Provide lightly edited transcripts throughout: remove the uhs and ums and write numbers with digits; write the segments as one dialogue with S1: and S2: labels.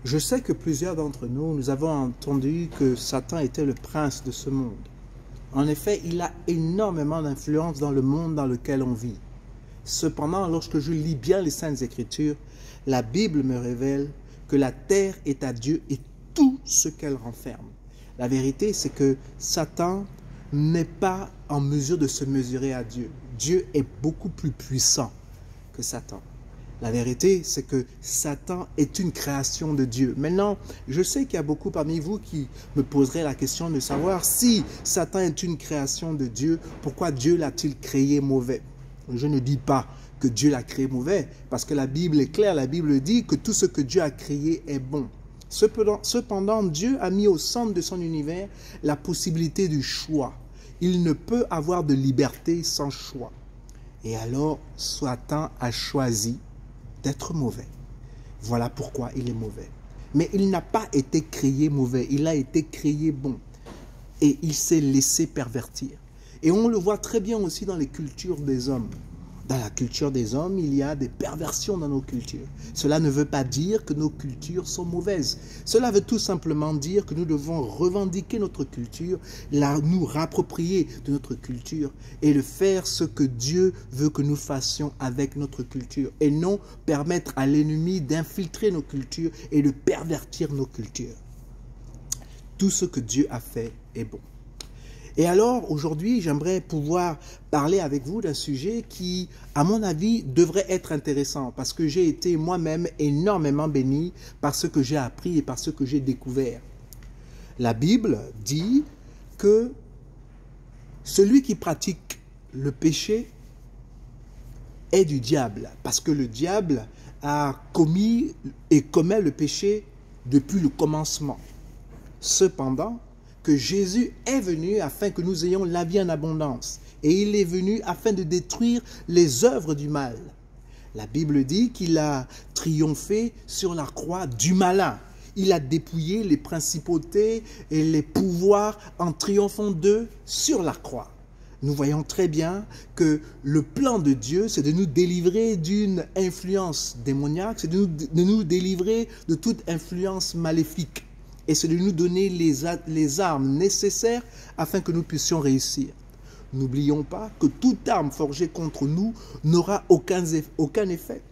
S1: Je sais que plusieurs d'entre nous, nous avons entendu que Satan était le prince de ce monde. En effet, il a énormément d'influence dans le monde dans lequel on vit. Cependant, lorsque je lis bien les Saintes Écritures, la Bible me révèle que la terre est à Dieu et tout ce qu'elle renferme. La vérité, c'est que Satan n'est pas en mesure de se mesurer à Dieu. Dieu est beaucoup plus puissant que Satan. La vérité, c'est que Satan est une création de Dieu. Maintenant, je sais qu'il y a beaucoup parmi vous qui me poseraient la question de savoir si Satan est une création de Dieu, pourquoi Dieu l'a-t-il créé mauvais? Je ne dis pas que Dieu l'a créé mauvais, parce que la Bible est claire, la Bible dit que tout ce que Dieu a créé est bon. Cependant, Dieu a mis au centre de son univers la possibilité du choix. Il ne peut avoir de liberté sans choix. Et alors, Satan a choisi d'être mauvais. Voilà pourquoi il est mauvais. Mais il n'a pas été créé mauvais, il a été créé bon. Et il s'est laissé pervertir. Et on le voit très bien aussi dans les cultures des hommes. Dans la culture des hommes, il y a des perversions dans nos cultures. Cela ne veut pas dire que nos cultures sont mauvaises. Cela veut tout simplement dire que nous devons revendiquer notre culture, nous rapproprier de notre culture et de faire ce que Dieu veut que nous fassions avec notre culture et non permettre à l'ennemi d'infiltrer nos cultures et de pervertir nos cultures. Tout ce que Dieu a fait est bon. Et alors, aujourd'hui, j'aimerais pouvoir parler avec vous d'un sujet qui, à mon avis, devrait être intéressant parce que j'ai été moi-même énormément béni par ce que j'ai appris et par ce que j'ai découvert. La Bible dit que celui qui pratique le péché est du diable parce que le diable a commis et commet le péché depuis le commencement. Cependant, que Jésus est venu afin que nous ayons la vie en abondance. Et il est venu afin de détruire les œuvres du mal. La Bible dit qu'il a triomphé sur la croix du malin. Il a dépouillé les principautés et les pouvoirs en triomphant d'eux sur la croix. Nous voyons très bien que le plan de Dieu, c'est de nous délivrer d'une influence démoniaque, c'est de nous délivrer de toute influence maléfique. Et c'est de nous donner les armes nécessaires afin que nous puissions réussir. N'oublions pas que toute arme forgée contre nous n'aura aucun effet.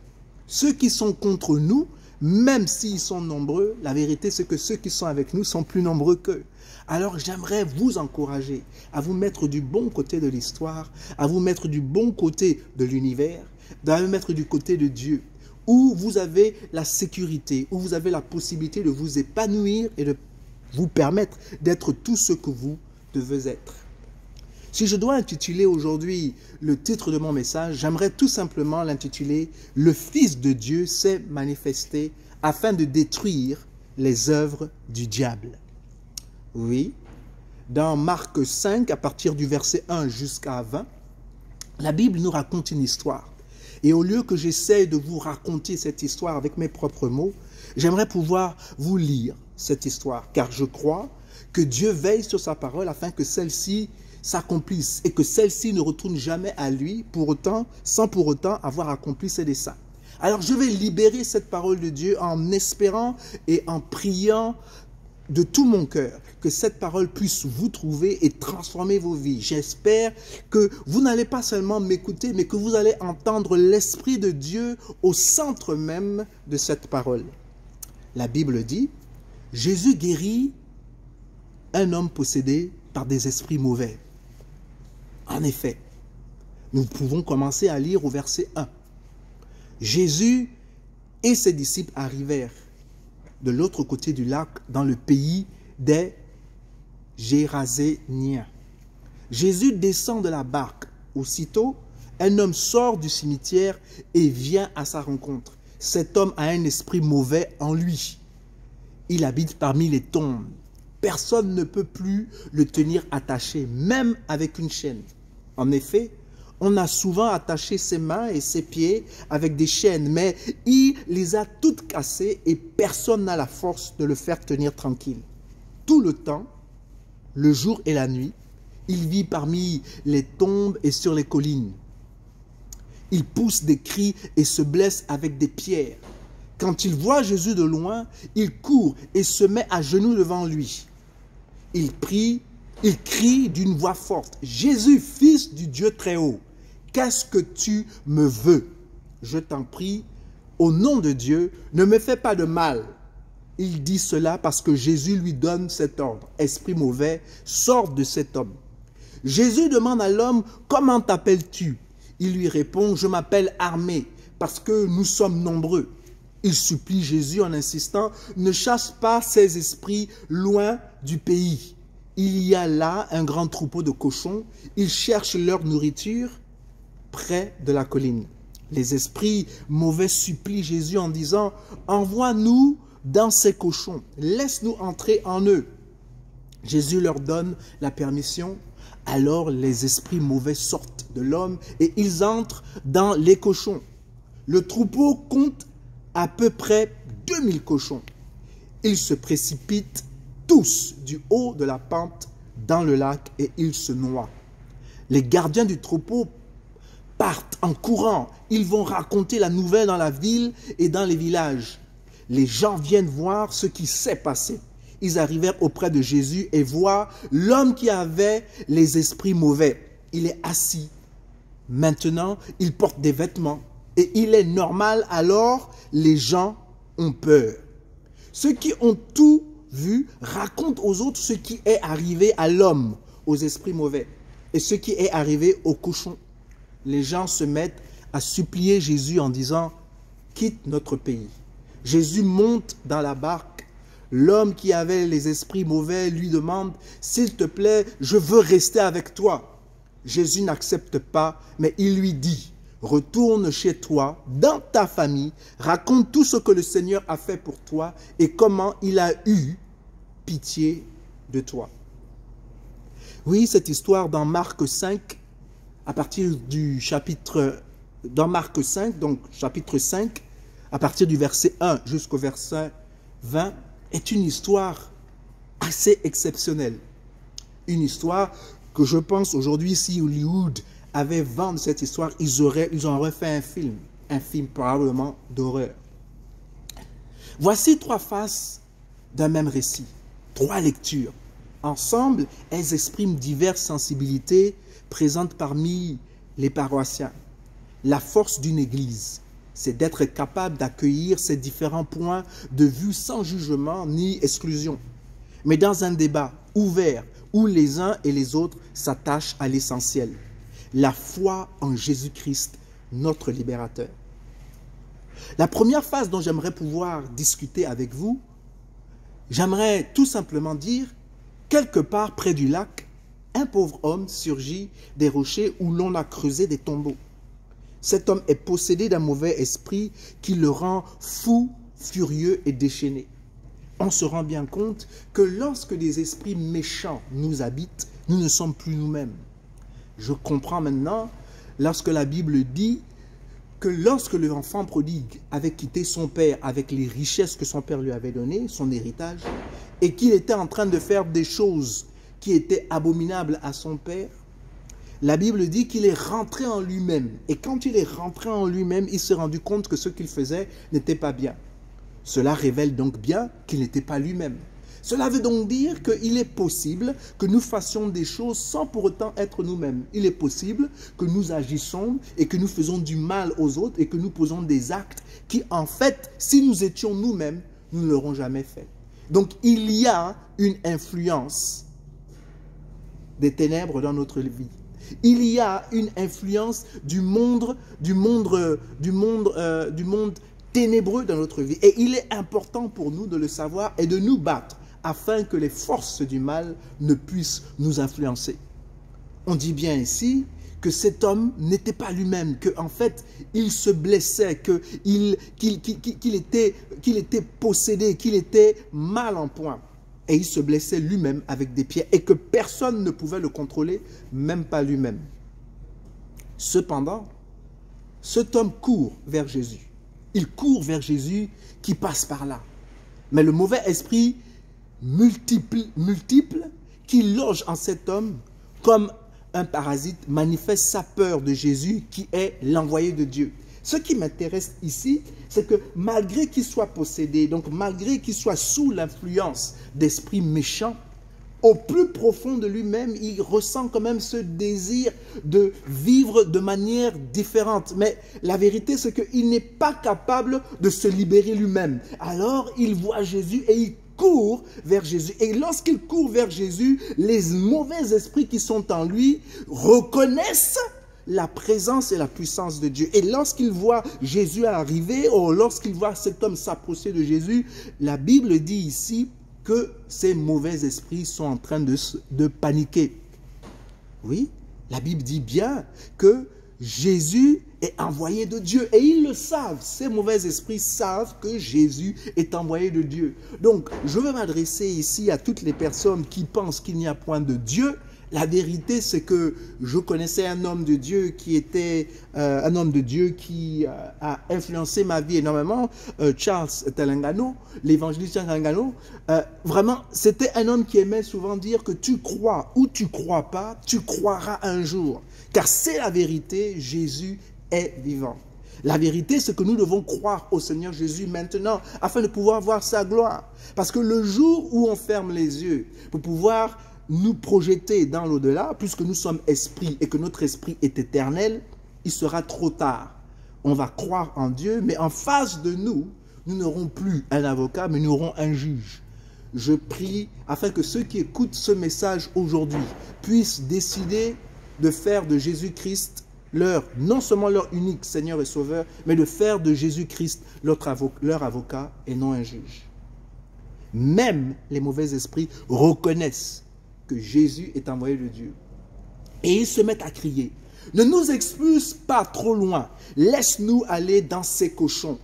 S1: Ceux qui sont contre nous, même s'ils sont nombreux, la vérité c'est que ceux qui sont avec nous sont plus nombreux qu'eux. Alors j'aimerais vous encourager à vous mettre du bon côté de l'histoire, à vous mettre du bon côté de l'univers, à vous mettre du côté de Dieu, où vous avez la sécurité, où vous avez la possibilité de vous épanouir et de vous permettre d'être tout ce que vous devez être. Si je dois intituler aujourd'hui le titre de mon message, j'aimerais tout simplement l'intituler « Le Fils de Dieu s'est manifesté afin de détruire les œuvres du diable ». Oui, dans Marc 5, à partir du verset 1 jusqu'à 20, la Bible nous raconte une histoire. Et au lieu que j'essaie de vous raconter cette histoire avec mes propres mots, j'aimerais pouvoir vous lire cette histoire, car je crois que Dieu veille sur sa parole afin que celle-ci s'accomplisse et que celle-ci ne retourne jamais à lui sans pour autant avoir accompli ses desseins. Alors je vais libérer cette parole de Dieu en espérant et en priant de tout mon cœur que cette parole puisse vous trouver et transformer vos vies. J'espère que vous n'allez pas seulement m'écouter, mais que vous allez entendre l'Esprit de Dieu au centre même de cette parole. La Bible dit, Jésus guérit un homme possédé par des esprits mauvais. En effet, nous pouvons commencer à lire au verset 1. Jésus et ses disciples arrivèrent de l'autre côté du lac, dans le pays des Géraséniens. Jésus descend de la barque. Aussitôt, un homme sort du cimetière et vient à sa rencontre. Cet homme a un esprit mauvais en lui. Il habite parmi les tombes. Personne ne peut plus le tenir attaché, même avec une chaîne. En effet, on a souvent attaché ses mains et ses pieds avec des chaînes, mais il les a toutes cassées et personne n'a la force de le faire tenir tranquille. Tout le temps, le jour et la nuit, il vit parmi les tombes et sur les collines. Il pousse des cris et se blesse avec des pierres. Quand il voit Jésus de loin, il court et se met à genoux devant lui. Il prie, il crie d'une voix forte, « Jésus, fils du Dieu très haut, qu'est-ce que tu me veux? Je t'en prie, au nom de Dieu, ne me fais pas de mal. » Il dit cela parce que Jésus lui donne cet ordre. « Esprit mauvais, sors de cet homme. » Jésus demande à l'homme, « Comment t'appelles-tu » Il lui répond, « Je m'appelle Armée, parce que nous sommes nombreux. » Il supplie Jésus en insistant, « Ne chasse pas ces esprits loin du pays. » Il y a là un grand troupeau de cochons. Ils cherchent leur nourriture près de la colline. Les esprits mauvais supplient Jésus en disant, « Envoie-nous dans ces cochons, laisse-nous entrer en eux. » Jésus leur donne la permission. Alors les esprits mauvais sortent de l'homme et ils entrent dans les cochons. Le troupeau compte à peu près 2000 cochons. Ils se précipitent tous du haut de la pente dans le lac et ils se noient. Les gardiens du troupeau partent en courant. Ils vont raconter la nouvelle dans la ville et dans les villages. Les gens viennent voir ce qui s'est passé. Ils arrivèrent auprès de Jésus et voient l'homme qui avait les esprits mauvais. Il est assis. Maintenant, il porte des vêtements et il est normal. Alors, les gens ont peur. Ceux qui ont tout vu racontent aux autres ce qui est arrivé à l'homme, aux esprits mauvais, et ce qui est arrivé aux cochons. Les gens se mettent à supplier Jésus en disant, « Quitte notre pays. » Jésus monte dans la barque. L'homme qui avait les esprits mauvais lui demande, « S'il te plaît, je veux rester avec toi. » Jésus n'accepte pas, mais il lui dit, « Retourne chez toi, dans ta famille, raconte tout ce que le Seigneur a fait pour toi et comment il a eu pitié de toi. » Oui, cette histoire dans Marc 5, à partir du chapitre, dans Marc 5, donc chapitre 5, à partir du verset 1 jusqu'au verset 20, est une histoire assez exceptionnelle. Une histoire que je pense aujourd'hui, si Hollywood avait vendu cette histoire, ils auraient fait un film probablement d'horreur. Voici trois faces d'un même récit, trois lectures. Ensemble, elles expriment diverses sensibilités présentes parmi les paroissiens. La force d'une église, c'est d'être capable d'accueillir ces différents points de vue sans jugement ni exclusion, mais dans un débat ouvert où les uns et les autres s'attachent à l'essentiel, la foi en Jésus-Christ, notre libérateur. La première phase dont j'aimerais pouvoir discuter avec vous, j'aimerais tout simplement dire, quelque part près du lac, un pauvre homme surgit des rochers où l'on a creusé des tombeaux. Cet homme est possédé d'un mauvais esprit qui le rend fou, furieux et déchaîné. On se rend bien compte que lorsque des esprits méchants nous habitent, nous ne sommes plus nous-mêmes. Je comprends maintenant, lorsque la Bible dit que lorsque l'enfant prodigue avait quitté son père avec les richesses que son père lui avait données, son héritage, et qu'il était en train de faire des choses qui étaient abominables à son père, la Bible dit qu'il est rentré en lui-même. Et quand il est rentré en lui-même, il s'est rendu compte que ce qu'il faisait n'était pas bien. Cela révèle donc bien qu'il n'était pas lui-même. Cela veut donc dire qu'il est possible que nous fassions des choses sans pour autant être nous-mêmes. Il est possible que nous agissons et que nous faisons du mal aux autres et que nous posons des actes qui, en fait, si nous étions nous-mêmes, nous ne l'aurons jamais fait. Donc, il y a une influence des ténèbres dans notre vie. Il y a une influence du monde ténébreux dans notre vie. Et il est important pour nous de le savoir et de nous battre afin que les forces du mal ne puissent nous influencer. On dit bien ici que cet homme n'était pas lui-même, qu'en fait, il se blessait, qu'il était possédé, qu'il était mal en point. Et il se blessait lui-même avec des pierres et que personne ne pouvait le contrôler, même pas lui-même. Cependant, cet homme court vers Jésus. Il court vers Jésus qui passe par là. Mais le mauvais esprit multiple qui loge en cet homme comme un parasite manifeste sa peur de Jésus qui est l'envoyé de Dieu. Ce qui m'intéresse ici, c'est que malgré qu'il soit possédé, donc malgré qu'il soit sous l'influence d'esprits méchants, au plus profond de lui-même, il ressent quand même ce désir de vivre de manière différente. Mais la vérité, c'est qu'il n'est pas capable de se libérer lui-même. Alors, il voit Jésus et il court vers Jésus. Et lorsqu'il court vers Jésus, les mauvais esprits qui sont en lui reconnaissent la présence et la puissance de Dieu. Et lorsqu'il voit Jésus arriver, ou lorsqu'il voit cet homme s'approcher de Jésus, la Bible dit ici que ces mauvais esprits sont en train de paniquer. Oui, la Bible dit bien que Jésus est envoyé de Dieu. Et ils le savent. Ces mauvais esprits savent que Jésus est envoyé de Dieu. Donc, je veux m'adresser ici à toutes les personnes qui pensent qu'il n'y a point de Dieu. La vérité, c'est que je connaissais un homme de Dieu qui était un homme de Dieu qui a influencé ma vie énormément, Charles Talangano, l'évangéliste Talangano. Vraiment, c'était un homme qui aimait souvent dire que tu crois ou tu crois pas, tu croiras un jour. Car c'est la vérité, Jésus est vivant. La vérité, c'est que nous devons croire au Seigneur Jésus maintenant afin de pouvoir voir sa gloire. Parce que le jour où on ferme les yeux pour pouvoir nous projeter dans l'au-delà, puisque nous sommes esprits et que notre esprit est éternel, il sera trop tard. On va croire en Dieu, mais en face de nous, nous n'aurons plus un avocat, mais nous aurons un juge. Je prie afin que ceux qui écoutent ce message aujourd'hui puissent décider de faire de Jésus-Christ non seulement leur unique Seigneur et Sauveur, mais de faire de Jésus-Christ leur avocat et non un juge. Même les mauvais esprits reconnaissent que Jésus est envoyé de Dieu. Et ils se mettent à crier. Ne nous expulse pas trop loin. Laisse-nous aller dans ces cochons.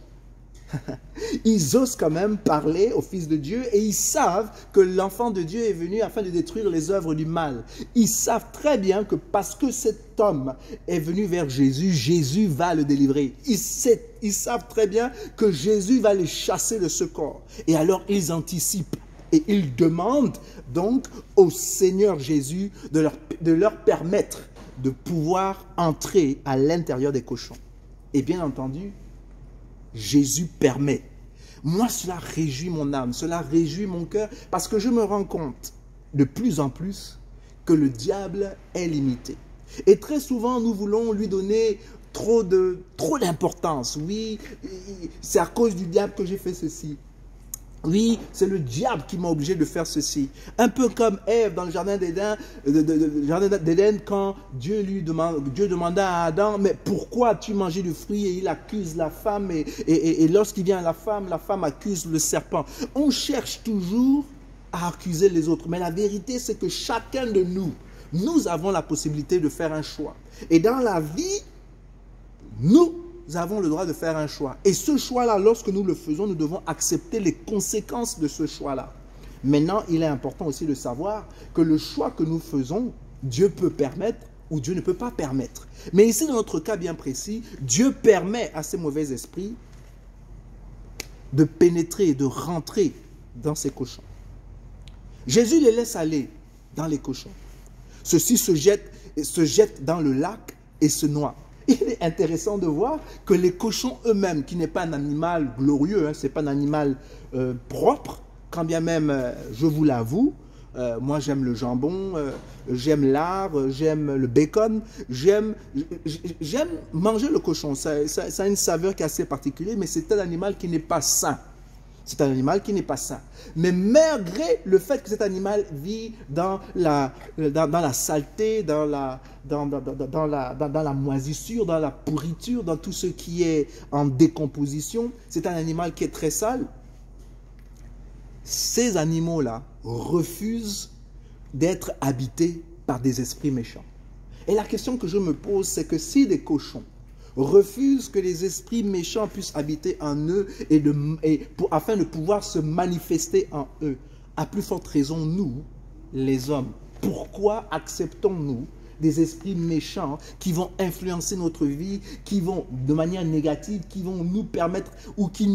S1: Ils osent quand même parler au Fils de Dieu et ils savent que l'enfant de Dieu est venu afin de détruire les œuvres du mal. Ils savent très bien que parce que cet homme est venu vers Jésus, Jésus va le délivrer. Ils savent très bien que Jésus va les chasser de ce corps. Et alors ils anticipent. Et ils demandent donc au Seigneur Jésus de leur permettre de pouvoir entrer à l'intérieur des cochons. Et bien entendu, Jésus permet. Moi, cela réjouit mon âme, cela réjouit mon cœur, parce que je me rends compte de plus en plus que le diable est limité. Et très souvent, nous voulons lui donner trop d'importance. Oui, c'est à cause du diable que j'ai fait ceci. Oui, c'est le diable qui m'a obligé de faire ceci. Un peu comme Ève dans le jardin d'Éden, quand Dieu demanda à Adam, mais pourquoi as-tu mangé du fruit? Et il accuse la femme, et lorsqu'il vient à la femme accuse le serpent. On cherche toujours à accuser les autres, mais la vérité c'est que chacun de nous avons la possibilité de faire un choix. Et dans la vie, nous avons le droit de faire un choix. Et ce choix-là, lorsque nous le faisons, nous devons accepter les conséquences de ce choix-là. Maintenant, il est important aussi de savoir que le choix que nous faisons, Dieu peut permettre ou Dieu ne peut pas permettre. Mais ici, dans notre cas bien précis, Dieu permet à ces mauvais esprits de pénétrer, de rentrer dans ces cochons. Jésus les laisse aller dans les cochons. Ceux-ci se jettent dans le lac et se noient. Il est intéressant de voir que les cochons eux-mêmes, qui n'est pas un animal glorieux, ce n'est pas un animal propre, quand bien même, je vous l'avoue, moi j'aime le jambon, j'aime lard, j'aime le bacon, j'aime manger le cochon. Ça a une saveur qui est assez particulière, mais c'est un animal qui n'est pas sain. C'est un animal qui n'est pas sain. Mais malgré le fait que cet animal vit dans la saleté, dans la moisissure, dans la pourriture, dans tout ce qui est en décomposition, c'est un animal qui est très sale. Ces animaux-là refusent d'être habités par des esprits méchants. Et la question que je me pose, c'est que si des cochons refusent que les esprits méchants puissent habiter en eux afin de pouvoir se manifester en eux, à plus forte raison, nous, les hommes, pourquoi acceptons-nous des esprits méchants qui vont influencer notre vie, qui vont de manière négative, qui vont nous permettre ou qui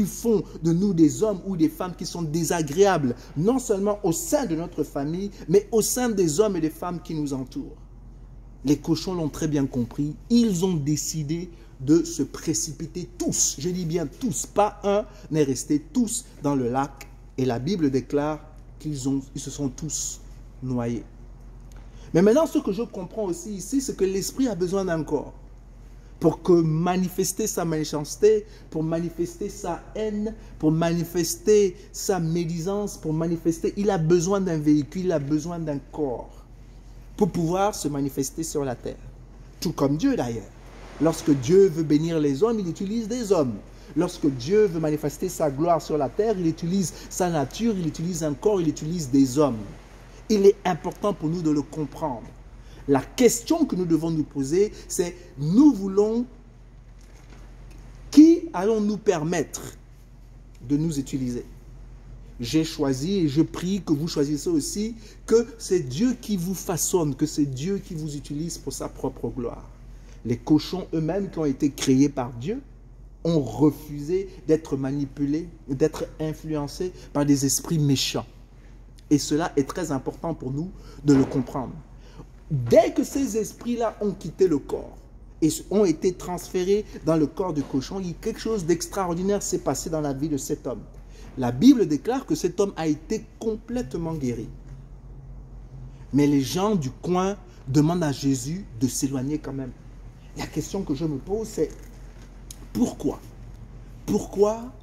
S1: font de nous des hommes ou des femmes qui sont désagréables, non seulement au sein de notre famille, mais au sein des hommes et des femmes qui nous entourent. Les cochons l'ont très bien compris, ils ont décidé de se précipiter tous, je dis bien tous, pas un n'est resté, tous dans le lac. Et la Bible déclare qu'ils se sont tous noyés. Mais maintenant, ce que je comprends aussi ici, c'est que l'esprit a besoin d'un corps. Pour que manifester sa méchanceté, pour manifester sa haine, pour manifester sa médisance, pour manifester, il a besoin d'un véhicule, il a besoin d'un corps pour pouvoir se manifester sur la terre. Tout comme Dieu d'ailleurs. Lorsque Dieu veut bénir les hommes, il utilise des hommes. Lorsque Dieu veut manifester sa gloire sur la terre, il utilise sa nature, il utilise un corps, il utilise des hommes. Il est important pour nous de le comprendre. La question que nous devons nous poser, c'est nous voulons, qui allons-nous permettre de nous utiliser? J'ai choisi et je prie que vous choisissez aussi que c'est Dieu qui vous façonne, que c'est Dieu qui vous utilise pour sa propre gloire. Les cochons eux-mêmes qui ont été créés par Dieu ont refusé d'être manipulés, d'être influencés par des esprits méchants. Et cela est très important pour nous de le comprendre. Dès que ces esprits-là ont quitté le corps et ont été transférés dans le corps du cochon, quelque chose d'extraordinaire s'est passé dans la vie de cet homme. La Bible déclare que cet homme a été complètement guéri. Mais les gens du coin demandent à Jésus de s'éloigner quand même. La question que je me pose, c'est pourquoi? Pourquoi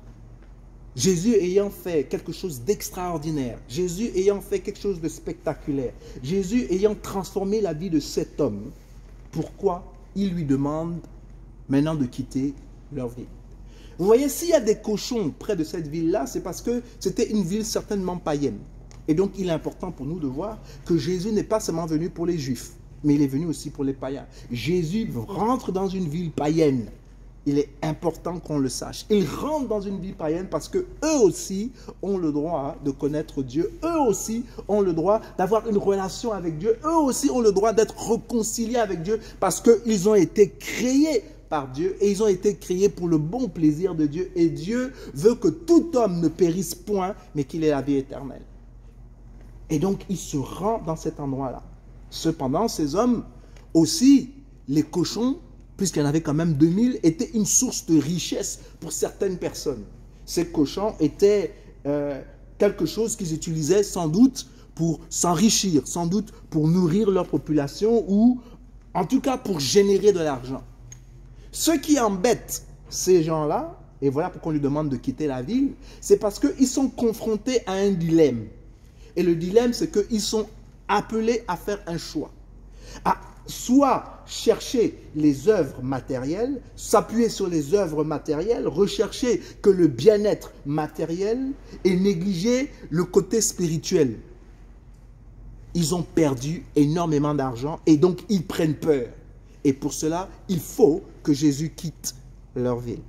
S1: Jésus ayant fait quelque chose d'extraordinaire, Jésus ayant fait quelque chose de spectaculaire, Jésus ayant transformé la vie de cet homme, pourquoi il lui demande maintenant de quitter leur vie? Vous voyez, s'il y a des cochons près de cette ville-là, c'est parce que c'était une ville certainement païenne. Et donc, il est important pour nous de voir que Jésus n'est pas seulement venu pour les Juifs, mais il est venu aussi pour les païens. Jésus rentre dans une ville païenne. Il est important qu'on le sache. Ils rentrent dans une vie païenne parce qu'eux aussi ont le droit de connaître Dieu. Eux aussi ont le droit d'avoir une relation avec Dieu. Eux aussi ont le droit d'être réconciliés avec Dieu parce qu'ils ont été créés par Dieu et ils ont été créés pour le bon plaisir de Dieu. Et Dieu veut que tout homme ne périsse point, mais qu'il ait la vie éternelle. Et donc, il se rend dans cet endroit-là. Cependant, ces hommes aussi, les cochons, puisqu'il y en avait quand même 2000, était une source de richesse pour certaines personnes. Ces cochons étaient quelque chose qu'ils utilisaient sans doute pour s'enrichir, sans doute pour nourrir leur population ou en tout cas pour générer de l'argent. Ce qui embête ces gens-là, et voilà pourquoi on lui demande de quitter la ville, c'est parce qu'ils sont confrontés à un dilemme. Et le dilemme, c'est qu'ils sont appelés à faire un choix. Soit chercher les œuvres matérielles, s'appuyer sur les œuvres matérielles, rechercher que le bien-être matériel et négliger le côté spirituel. Ils ont perdu énormément d'argent et donc ils prennent peur. Et pour cela, il faut que Jésus quitte leur ville.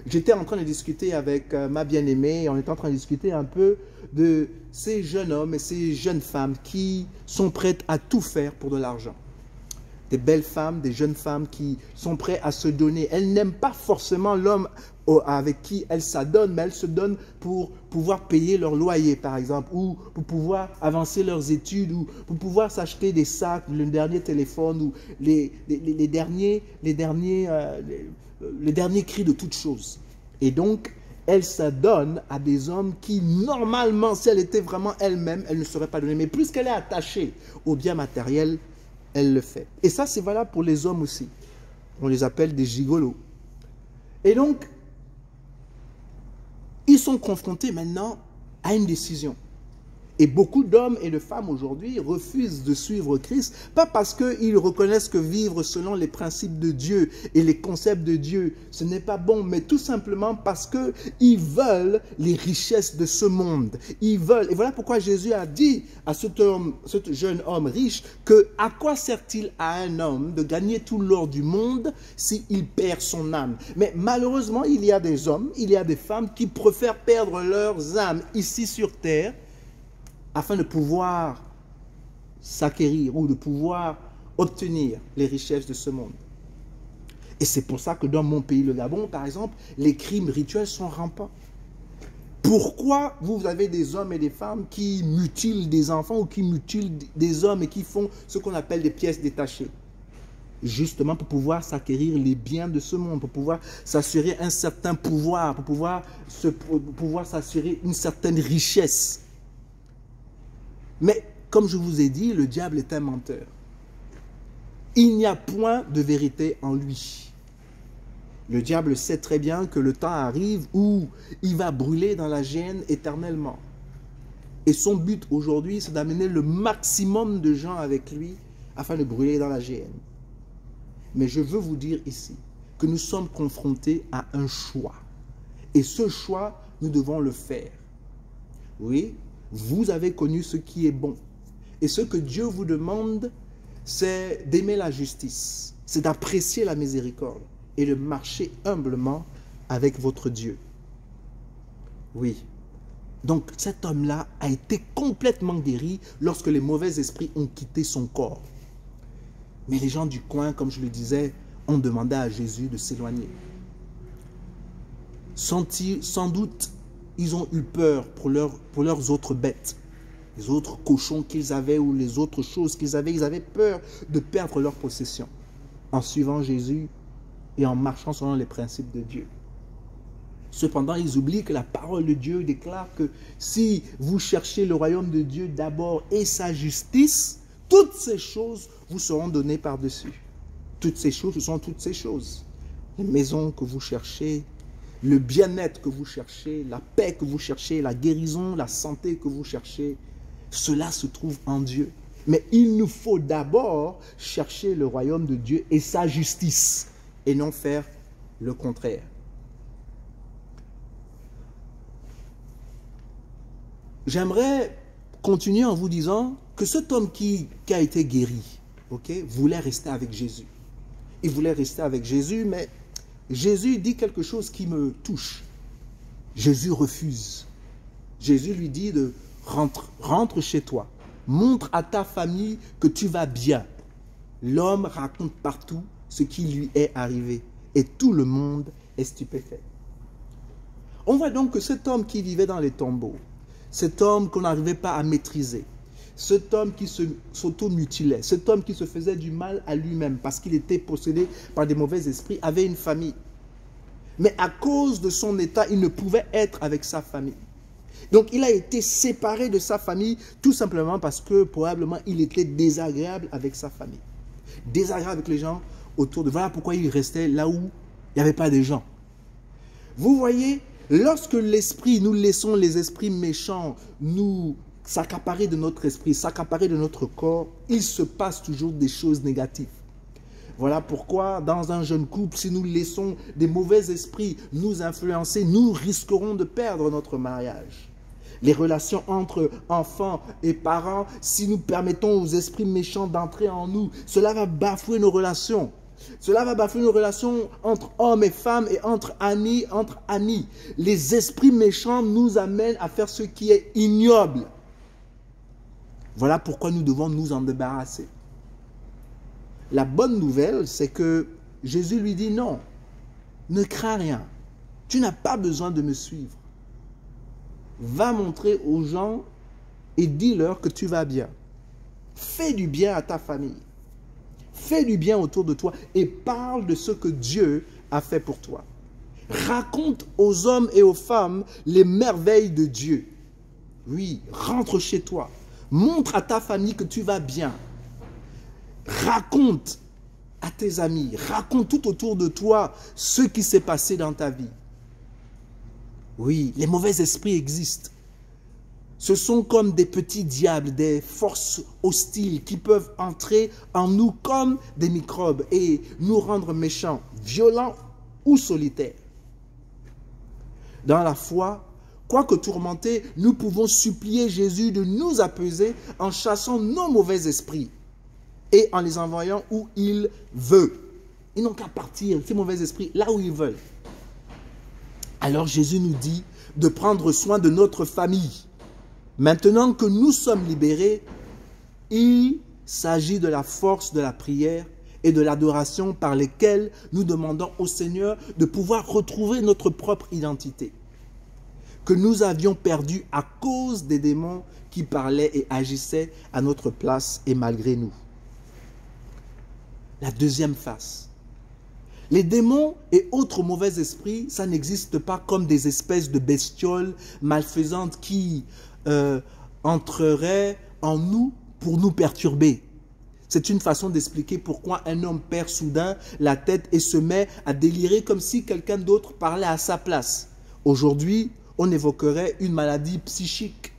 S1: J'étais en train de discuter avec ma bien-aimée, on était en train de discuter un peu de ces jeunes hommes et ces jeunes femmes qui sont prêtes à tout faire pour de l'argent. Des belles femmes, des jeunes femmes qui sont prêtes à se donner. Elles n'aiment pas forcément l'homme avec qui elles s'adonnent, mais elles se donnent pour pouvoir payer leur loyer, par exemple, ou pour pouvoir avancer leurs études, ou pour pouvoir s'acheter des sacs, le dernier téléphone, ou les derniers cris de toutes choses. Et donc, elles s'adonnent à des hommes qui, normalement, si elle était vraiment elle-même, elle ne serait pas donnée. Mais puisqu'elle est attachée au bien matériel, elle le fait. Et ça, c'est valable pour les hommes aussi. On les appelle des gigolos. Et donc, ils sont confrontés maintenant à une décision. Et beaucoup d'hommes et de femmes aujourd'hui refusent de suivre Christ, pas parce qu'ils reconnaissent que vivre selon les principes de Dieu et les concepts de Dieu, ce n'est pas bon, mais tout simplement parce qu'ils veulent les richesses de ce monde. Ils veulent, et voilà pourquoi Jésus a dit à ce jeune homme riche que à quoi sert-il à un homme de gagner tout l'or du monde s'il perd son âme? Mais malheureusement, il y a des hommes, il y a des femmes qui préfèrent perdre leurs âmes ici sur terre afin de pouvoir s'acquérir ou de pouvoir obtenir les richesses de ce monde. Et c'est pour ça que dans mon pays, le Gabon, par exemple, les crimes rituels sont rampants. Pourquoi vous avez des hommes et des femmes qui mutilent des enfants ou qui mutilent des hommes et qui font ce qu'on appelle des pièces détachées? justement pour pouvoir s'acquérir les biens de ce monde, pour pouvoir s'assurer un certain pouvoir, pour pouvoir s'assurer une certaine richesse. Mais comme je vous ai dit, le diable est un menteur. Il n'y a point de vérité en lui. Le diable sait très bien que le temps arrive où il va brûler dans la géhenne éternellement. Et son but aujourd'hui, c'est d'amener le maximum de gens avec lui afin de brûler dans la géhenne. Mais je veux vous dire ici que nous sommes confrontés à un choix. Et ce choix, nous devons le faire. Oui, vous avez connu ce qui est bon. Et ce que Dieu vous demande, c'est d'aimer la justice, c'est d'apprécier la miséricorde et de marcher humblement avec votre Dieu. Oui. Donc cet homme-là a été complètement guéri lorsque les mauvais esprits ont quitté son corps. Mais les gens du coin, comme je le disais, ont demandé à Jésus de s'éloigner. Sans doute, ils ont eu peur pour leurs autres bêtes, les autres cochons qu'ils avaient ou les autres choses qu'ils avaient. Ils avaient peur de perdre leur possession en suivant Jésus et en marchant selon les principes de Dieu. Cependant, ils oublient que la parole de Dieu déclare que si vous cherchez le royaume de Dieu d'abord et sa justice, toutes ces choses vous seront données par-dessus. Toutes ces choses, ce sont toutes ces choses. Les maisons que vous cherchez, le bien-être que vous cherchez, la paix que vous cherchez, la guérison, la santé que vous cherchez, cela se trouve en Dieu. Mais il nous faut d'abord chercher le royaume de Dieu et sa justice, et non faire le contraire. J'aimerais continuer en vous disant que cet homme qui a été guéri, voulait rester avec Jésus. Il voulait rester avec Jésus, mais Jésus dit quelque chose qui me touche. Jésus refuse. Jésus lui dit de rentre chez toi. Montre à ta famille que tu vas bien. L'homme raconte partout ce qui lui est arrivé et tout le monde est stupéfait. On voit donc que cet homme qui vivait dans les tombeaux, cet homme qu'on n'arrivait pas à maîtriser, cet homme qui s'auto-mutilait, cet homme qui se faisait du mal à lui-même parce qu'il était possédé par des mauvais esprits, avait une famille. Mais à cause de son état, il ne pouvait être avec sa famille. Donc il a été séparé de sa famille tout simplement parce que probablement il était désagréable avec sa famille. Désagréable avec les gens autour de... Voilà pourquoi il restait là où il n'y avait pas de gens. Vous voyez, lorsque l'esprit, nous laissons les esprits méchants nous s'accaparer de notre esprit, s'accaparer de notre corps, il se passe toujours des choses négatives. Voilà pourquoi dans un jeune couple, si nous laissons des mauvais esprits nous influencer, nous risquerons de perdre notre mariage. Les relations entre enfants et parents, si nous permettons aux esprits méchants d'entrer en nous, cela va bafouer nos relations. Cela va bafouer nos relations entre hommes et femmes et entre amis, Les esprits méchants nous amènent à faire ce qui est ignoble. Voilà pourquoi nous devons nous en débarrasser. La bonne nouvelle, c'est que Jésus lui dit non, ne crains rien. Tu n'as pas besoin de me suivre. Va montrer aux gens et dis-leur que tu vas bien. Fais du bien à ta famille. Fais du bien autour de toi et parle de ce que Dieu a fait pour toi. Raconte aux hommes et aux femmes les merveilles de Dieu. Oui, rentre chez toi. Montre à ta famille que tu vas bien. Raconte à tes amis, raconte tout autour de toi ce qui s'est passé dans ta vie. Oui, les mauvais esprits existent. Ce sont comme des petits diables, des forces hostiles qui peuvent entrer en nous comme des microbes et nous rendre méchants, violents ou solitaires. Dans la foi, quoique tourmentés, nous pouvons supplier Jésus de nous apaiser en chassant nos mauvais esprits et en les envoyant où il veut. Ils n'ont qu'à partir, ces mauvais esprits, là où ils veulent. Alors Jésus nous dit de prendre soin de notre famille. Maintenant que nous sommes libérés, il s'agit de la force de la prière et de l'adoration par lesquelles nous demandons au Seigneur de pouvoir retrouver notre propre identité, que nous avions perdue à cause des démons qui parlaient et agissaient à notre place et malgré nous. La deuxième face. Les démons et autres mauvais esprits, ça n'existe pas comme des espèces de bestioles malfaisantes qui entreraient en nous pour nous perturber. C'est une façon d'expliquer pourquoi un homme perd soudain la tête et se met à délirer comme si quelqu'un d'autre parlait à sa place. Aujourd'hui, on évoquerait une maladie psychique.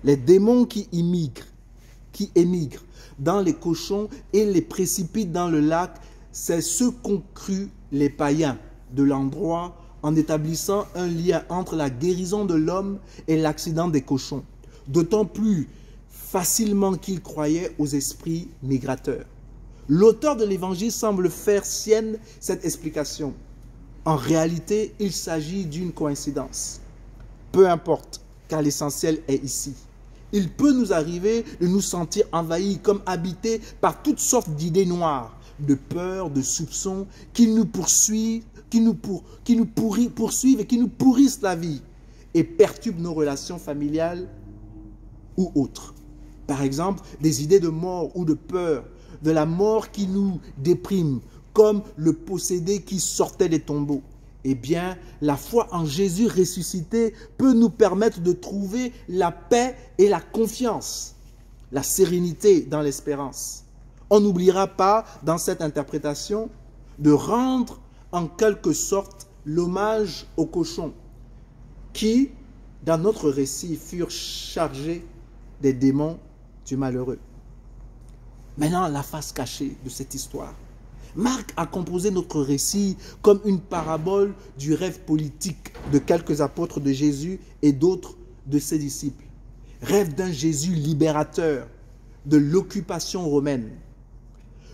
S1: Les démons qui émigrent dans les cochons et les précipitent dans le lac, c'est ce qu'ont cru les païens de l'endroit en établissant un lien entre la guérison de l'homme et l'accident des cochons. D'autant plus facilement qu'ils croyaient aux esprits migrateurs. L'auteur de l'évangile semble faire sienne cette explication. En réalité, il s'agit d'une coïncidence. Peu importe, car l'essentiel est ici. Il peut nous arriver de nous sentir envahis, comme habités par toutes sortes d'idées noires, de peur, de soupçons, qui nous poursuivent et qui nous pourrissent la vie et perturbent nos relations familiales ou autres. Par exemple, des idées de mort ou de peur, de la mort qui nous déprime, comme le possédé qui sortait des tombeaux. Eh bien, la foi en Jésus ressuscité peut nous permettre de trouver la paix et la confiance, la sérénité dans l'espérance. On n'oubliera pas, dans cette interprétation, de rendre en quelque sorte l'hommage aux cochons qui, dans notre récit, furent chargés des démons du malheureux. Maintenant, la face cachée de cette histoire. Marc a composé notre récit comme une parabole du rêve politique de quelques apôtres de Jésus et d'autres de ses disciples. Rêve d'un Jésus libérateur de l'occupation romaine.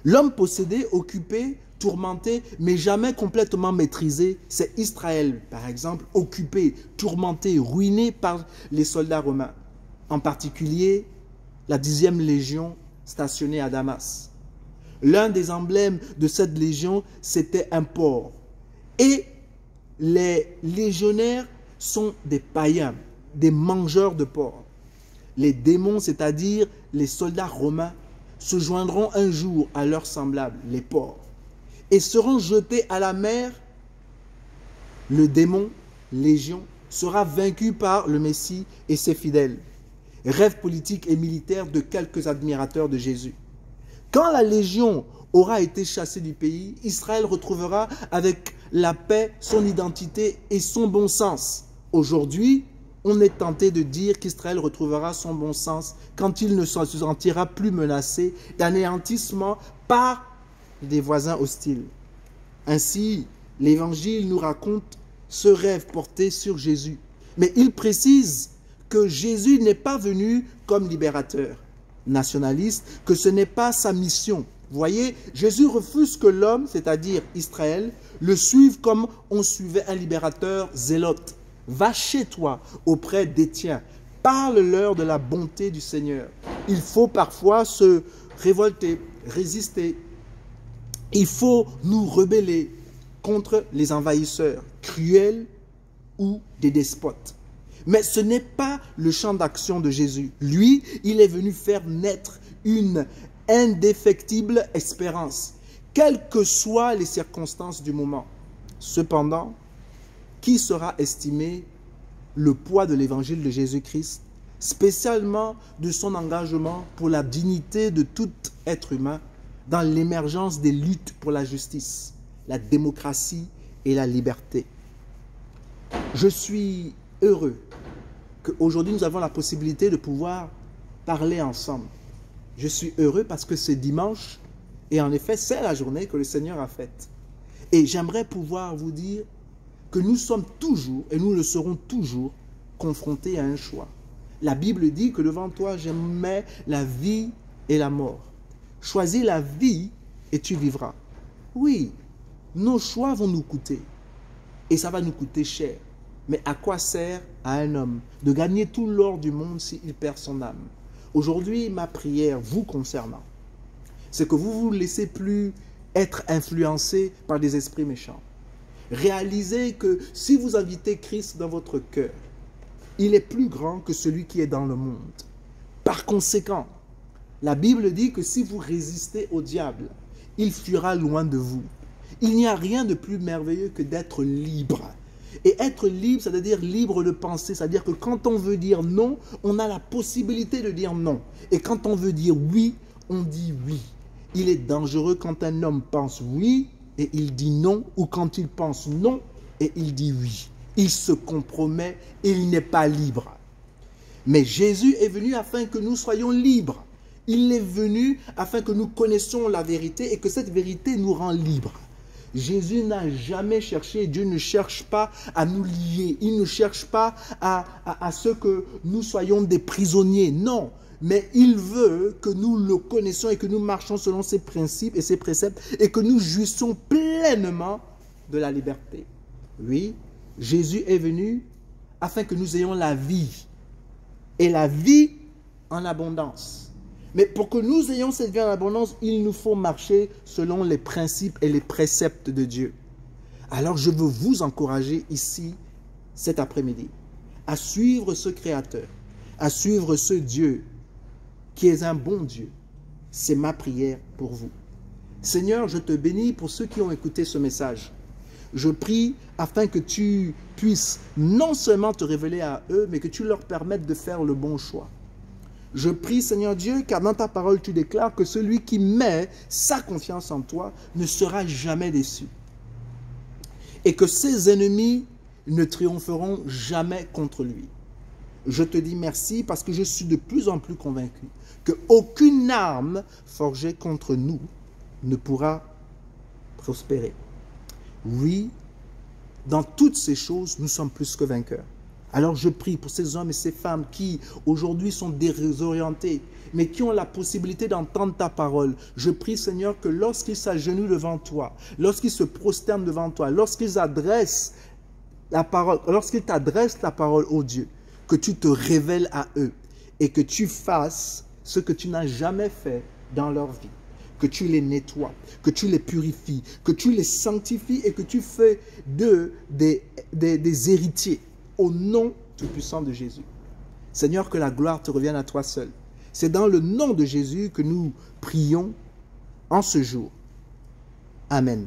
S1: L'homme possédé, occupé, tourmenté, mais jamais complètement maîtrisé, c'est Israël, par exemple, occupé, tourmenté, ruiné par les soldats romains. En particulier, la 10e légion stationnée à Damas. L'un des emblèmes de cette légion, c'était un porc. Et les légionnaires sont des païens, des mangeurs de porc. Les démons, c'est-à-dire les soldats romains, se joindront un jour à leurs semblables, les porcs, et seront jetés à la mer. Le démon, légion, sera vaincu par le Messie et ses fidèles. Rêve politique et militaire de quelques admirateurs de Jésus. Quand la légion aura été chassée du pays, Israël retrouvera avec la paix son identité et son bon sens. Aujourd'hui, on est tenté de dire qu'Israël retrouvera son bon sens quand il ne se sentira plus menacé d'anéantissement par des voisins hostiles. Ainsi, l'Évangile nous raconte ce rêve porté sur Jésus. Mais il précise que Jésus n'est pas venu comme libérateur nationaliste, que ce n'est pas sa mission. Vous voyez, Jésus refuse que l'homme, c'est-à-dire Israël, le suive comme on suivait un libérateur zélote. Va chez toi auprès des tiens, parle-leur de la bonté du Seigneur. Il faut parfois se révolter, résister. Il faut nous rebeller contre les envahisseurs, cruels ou des despotes. Mais ce n'est pas le champ d'action de Jésus. Lui, il est venu faire naître une indéfectible espérance, quelles que soient les circonstances du moment. Cependant, qui sera estimé le poids de l'évangile de Jésus-Christ, spécialement de son engagement pour la dignité de tout être humain dans l'émergence des luttes pour la justice, la démocratie et la liberté. Je suis heureux qu'aujourd'hui nous avons la possibilité de pouvoir parler ensemble. Je suis heureux parce que c'est dimanche et en effet c'est la journée que le Seigneur a faite. Et j'aimerais pouvoir vous dire que nous sommes toujours et nous le serons toujours confrontés à un choix. La Bible dit que devant toi je mets la vie et la mort. Choisis la vie et tu vivras. Oui, nos choix vont nous coûter et ça va nous coûter cher. Mais à quoi sert à un homme de gagner tout l'or du monde s'il perd son âme? Aujourd'hui, ma prière vous concernant, c'est que vous ne vous laissez plus être influencé par des esprits méchants. Réalisez que si vous invitez Christ dans votre cœur, il est plus grand que celui qui est dans le monde. Par conséquent, la Bible dit que si vous résistez au diable, il fuira loin de vous. Il n'y a rien de plus merveilleux que d'être libre. Et être libre, c'est-à-dire libre de penser, c'est-à-dire que quand on veut dire non, on a la possibilité de dire non. Et quand on veut dire oui, on dit oui. Il est dangereux quand un homme pense oui et il dit non, ou quand il pense non et il dit oui. Il se compromet, il n'est pas libre. Mais Jésus est venu afin que nous soyons libres. Il est venu afin que nous connaissions la vérité et que cette vérité nous rend libres. Jésus n'a jamais cherché, Dieu ne cherche pas à nous lier, il ne cherche pas à ce que nous soyons des prisonniers, non. Mais il veut que nous le connaissions et que nous marchions selon ses principes et ses préceptes et que nous jouissions pleinement de la liberté. Oui, Jésus est venu afin que nous ayons la vie et la vie en abondance. Mais pour que nous ayons cette vie en abondance, il nous faut marcher selon les principes et les préceptes de Dieu. Alors je veux vous encourager ici, cet après-midi, à suivre ce Créateur, à suivre ce Dieu qui est un bon Dieu. C'est ma prière pour vous. Seigneur, je te bénis pour ceux qui ont écouté ce message. Je prie afin que tu puisses non seulement te révéler à eux, mais que tu leur permettes de faire le bon choix. Je prie, Seigneur Dieu, car dans ta parole, tu déclares que celui qui met sa confiance en toi ne sera jamais déçu. Et que ses ennemis ne triompheront jamais contre lui. Je te dis merci parce que je suis de plus en plus convaincu qu'aucune arme forgée contre nous ne pourra prospérer. Oui, dans toutes ces choses, nous sommes plus que vainqueurs. Alors je prie pour ces hommes et ces femmes qui aujourd'hui sont désorientés, mais qui ont la possibilité d'entendre ta parole. Je prie, Seigneur, que lorsqu'ils s'agenouillent devant toi, lorsqu'ils se prosternent devant toi, lorsqu'ils adressent la parole, lorsqu'ils t'adressent la parole, ô Dieu, que tu te révèles à eux et que tu fasses ce que tu n'as jamais fait dans leur vie. Que tu les nettoies, que tu les purifies, que tu les sanctifies et que tu fais d'eux des héritiers au nom tout-puissant de Jésus. Seigneur, que la gloire te revienne à toi seul. C'est dans le nom de Jésus que nous prions en ce jour. Amen.